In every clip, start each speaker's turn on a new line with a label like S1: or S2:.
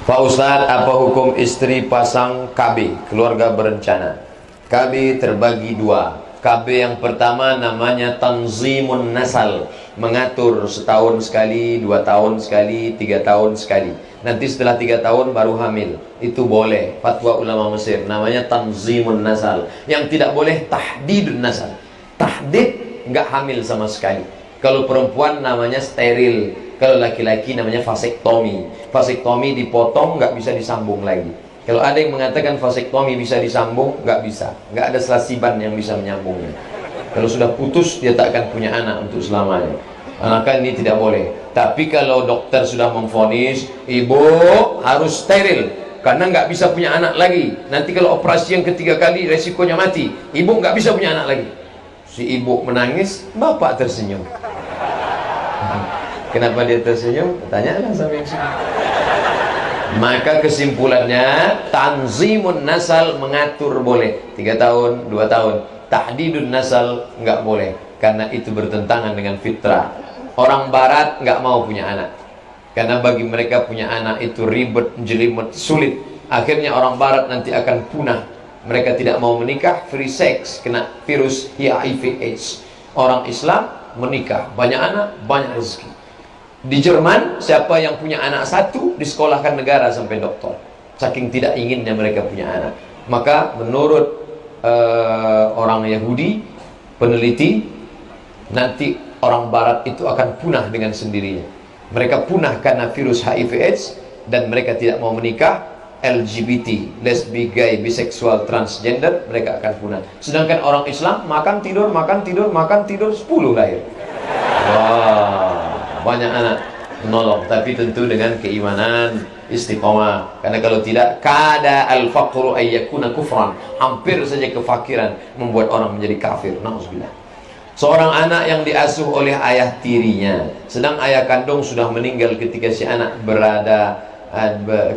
S1: Pak Ustadz, apa hukum istri pasang KB, keluarga berencana? KB terbagi dua. KB yang pertama namanya tanzimun nasal, mengatur setahun sekali, 2 tahun sekali, 3 tahun sekali. Nanti setelah 3 tahun baru hamil. Itu boleh, fatwa ulama Mesir, namanya tanzimun nasal. Yang tidak boleh tahdidun nasal. Tahdid nggak hamil sama sekali. Kalau perempuan namanya steril, kalau laki-laki namanya vasektomi. Vasektomi dipotong, nggak bisa disambung lagi. Kalau ada yang mengatakan vasektomi bisa disambung, nggak bisa. Nggak ada selasiban yang bisa menyambungnya. Kalau sudah putus, dia tak akan punya anak untuk selamanya. Maka ini tidak boleh. Tapi kalau dokter sudah memvonis, ibu harus steril, karena nggak bisa punya anak lagi. Nanti kalau operasi yang ketiga kali, resikonya mati. Ibu nggak bisa punya anak lagi. Si ibu menangis, bapak tersenyum. Kenapa dia tersenyum? Tanyalah sama yang sini. Maka kesimpulannya, tanzimun nasal mengatur boleh 3 tahun, 2 tahun. Tahdidun nasal nggak boleh, karena itu bertentangan dengan fitrah. Orang barat nggak mau punya anak, karena bagi mereka punya anak itu ribet, jelimet, sulit. Akhirnya orang barat nanti akan punah. Mereka tidak mau menikah, free sex, kena virus HIV/AIDS. Orang Islam menikah, banyak anak, banyak rezeki. Di Jerman, siapa yang punya anak satu disekolahkan negara sampai doktor, saking tidak inginnya mereka punya anak. Maka menurut orang Yahudi, peneliti, nanti orang Barat itu akan punah dengan sendirinya. Mereka punah karena virus HIV/AIDS, dan mereka tidak mau menikah. LGBT, lesbi, gay, biseksual, transgender, mereka akan punah. Sedangkan orang Islam makan tidur, makan tidur, makan tidur, 10 lahir. Wah, banyak anak menolong, tapi tentu dengan keimanan, istiqomah. Karena kalau tidak, kada al-faqru ayyakuna kufran, hampir saja kefakiran membuat orang menjadi kafir. Na'udzubillah. Seorang anak yang diasuh oleh ayah tirinya, sedang ayah kandung sudah meninggal ketika si anak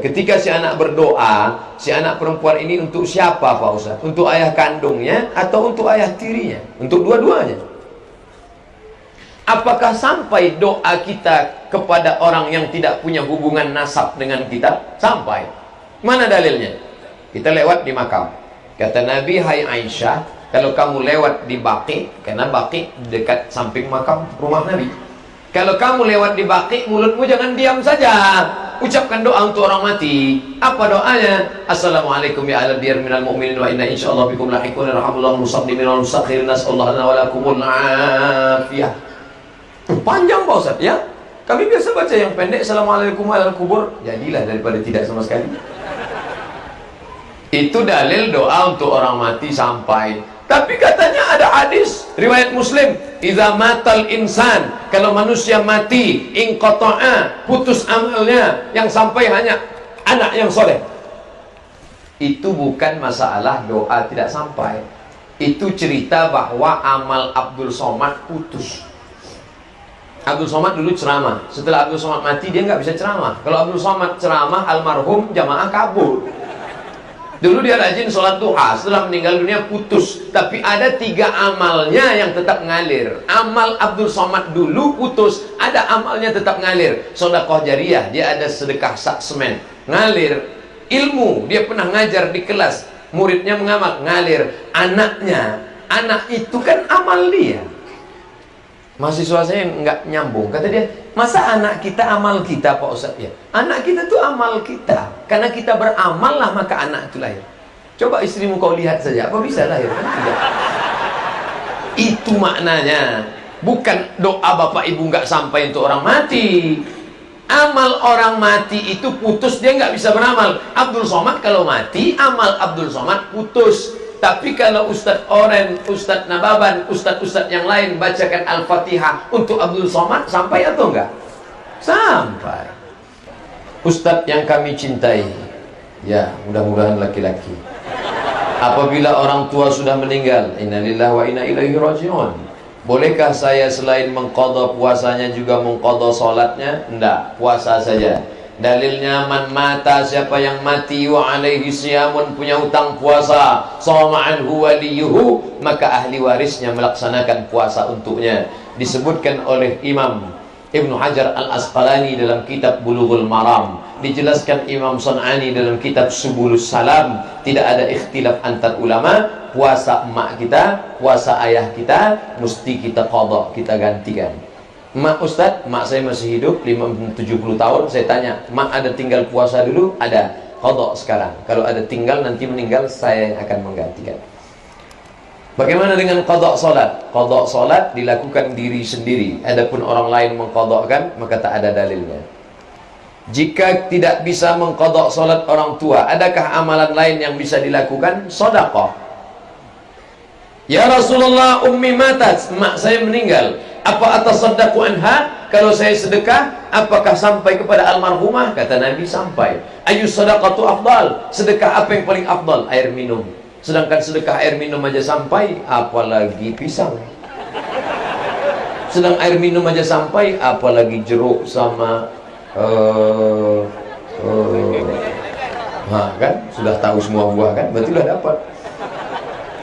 S1: ketika si anak berdoa, si anak perempuan ini untuk siapa Pak Ustaz? Untuk ayah kandungnya atau untuk ayah tirinya? Untuk dua-duanya. Apakah sampai doa kita kepada orang yang tidak punya hubungan nasab dengan kita? Sampai. Mana dalilnya? Kita lewat di makam. Kata Nabi, hai Aisyah, kalau kamu lewat di Baqi, karena Baqi dekat samping makam rumah Nabi. Kalau kamu lewat di Baqi, mulutmu jangan diam saja. Ucapkan doa untuk orang mati. Apa doanya? Assalamualaikum ya ala diyar minal mu'minin wa inna insyaallah bikum lahiqun irhamullahu musaddimin wal mustakhirin nas'allahu lana wa lakumul afiyah. Panjang Pak Ustaz ya. Kami biasa baca yang pendek, Assalamualaikum ala kubur. Jadilah daripada tidak sama sekali. Itu dalil doa untuk orang mati sampai. Tapi katanya ada hadis riwayat Muslim, idza matal insan, kalau manusia mati, inqata'a, putus amalnya, yang sampai hanya anak yang soleh. Itu bukan masalah doa tidak sampai. Itu cerita bahwa amal Abdul Somad putus. Abdul Somad dulu ceramah, setelah Abdul Somad mati dia nggak bisa ceramah. Kalau Abdul Somad ceramah, almarhum jamaah kabur. Dulu dia rajin sholat duha, setelah meninggal dunia putus. Tapi ada 3 amalnya yang tetap ngalir. Amal Abdul Somad dulu putus, ada amalnya tetap ngalir. Sedekah jariyah, dia ada sedekah sak semen, ngalir. Ilmu, dia pernah ngajar di kelas, muridnya mengamal, ngalir. Anaknya, anak itu kan amal dia. Mahasiswa saya nggak nyambung, kata dia, masa anak kita amal kita Pak Ustaz? Ya, anak kita tuh amal kita, karena kita beramal lah maka anak itu lahir. Coba istrimu kau lihat saja, apa bisa lahir? Tidak. Itu maknanya, bukan doa bapak ibu nggak sampai untuk orang mati. Amal orang mati itu putus, dia nggak bisa beramal. Abdul Somad kalau mati, amal Abdul Somad putus. Tapi kalau Ustadz Oren, Ustadz Nababan, Ustadz yang lain bacakan Al-Fatihah untuk Abdul Somad, sampai atau enggak? Sampai. Ustadz yang kami cintai, ya mudah-mudahan laki-laki, apabila orang tua sudah meninggal, innalillahi wa inna ilaihi raji'un, bolehkah saya selain mengqadha puasanya juga mengqadha salatnya? Enggak, puasa saja. Dalilnya, man mata, siapa yang mati, wa alaihi siyamun, punya hutang puasa, shoma anhu waliyuhu, maka ahli warisnya melaksanakan puasa untuknya. Disebutkan oleh Imam Ibnu Hajar Al-Asqalani dalam kitab Bulughul Maram, dijelaskan Imam Sun'ani dalam kitab Subulus Salam, tidak ada ikhtilaf antar ulama, puasa emak kita, puasa ayah kita mesti kita qadha, kita gantikan. Mak Ustaz, mak saya masih hidup 70 tahun, saya tanya, mak ada tinggal puasa dulu? Ada, qadha sekarang. Kalau ada tinggal nanti meninggal, saya yang akan menggantikan. Bagaimana dengan qadha salat? Qadha salat dilakukan diri sendiri. Adapun orang lain mengqadhakan, maka tak ada dalilnya. Jika tidak bisa mengqadha salat orang tua, adakah amalan lain yang bisa dilakukan? Sedekah. Ya Rasulullah, ummi matat, mak saya meninggal. Apa atasaddaqu anha? Kalau saya sedekah, apakah sampai kepada almarhumah? Kata Nabi, sampai. Ayu sadaqatu afdal? Sedekah apa yang paling afdal? Air minum. Sedangkan sedekah air minum aja sampai, apalagi pisang. Sedang air minum aja sampai, apalagi jeruk sama kan sudah tahu semua buah kan, berarti sudah dapat.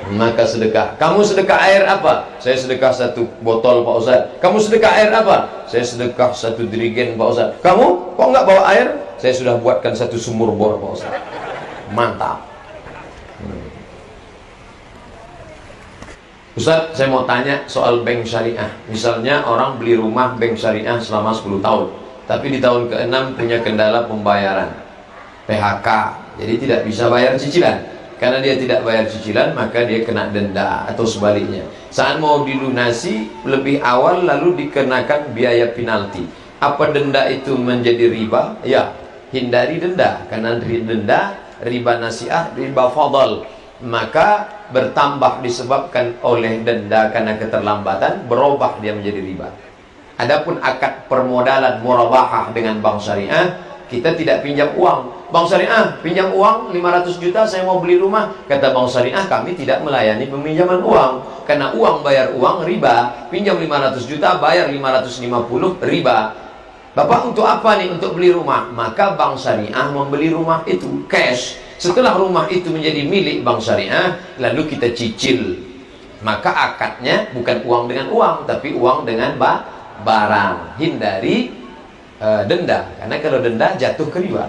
S1: Maka sedekah. Kamu sedekah air apa? Saya sedekah 1 botol Pak Ustaz. Kamu sedekah air apa? Saya sedekah 1 dirigen Pak Ustaz. Kamu kok nggak bawa air? Saya sudah buatkan 1 sumur bor Pak Ustaz. Mantap. Ustaz, saya mau tanya soal bank syariah. Misalnya orang beli rumah bank syariah selama 10 tahun, tapi di tahun ke-6 punya kendala pembayaran, PHK, jadi tidak bisa bayar cicilan. Karena dia tidak bayar cicilan, maka dia kena denda, atau sebaliknya. Saat mau dilunasi lebih awal lalu dikenakan biaya penalti. Apa denda itu menjadi riba? Ya, hindari denda. Karena denda, riba nasiah, riba fadal, maka bertambah disebabkan oleh denda karena keterlambatan, berubah dia menjadi riba. Adapun akad permodalan murabahah dengan bank syariah, kita tidak pinjam uang. Bank syariah, pinjam uang 500 juta, saya mau beli rumah. Kata bank syariah, kami tidak melayani peminjaman uang. Karena uang bayar uang, riba. Pinjam 500 juta, bayar 550, riba. Bapak untuk apa nih? Untuk beli rumah. Maka bank syariah membeli rumah itu cash. Setelah rumah itu menjadi milik bank syariah, lalu kita cicil. Maka akadnya bukan uang dengan uang, tapi uang dengan barang. Hindari denda, karena kalau denda jatuh ke riba.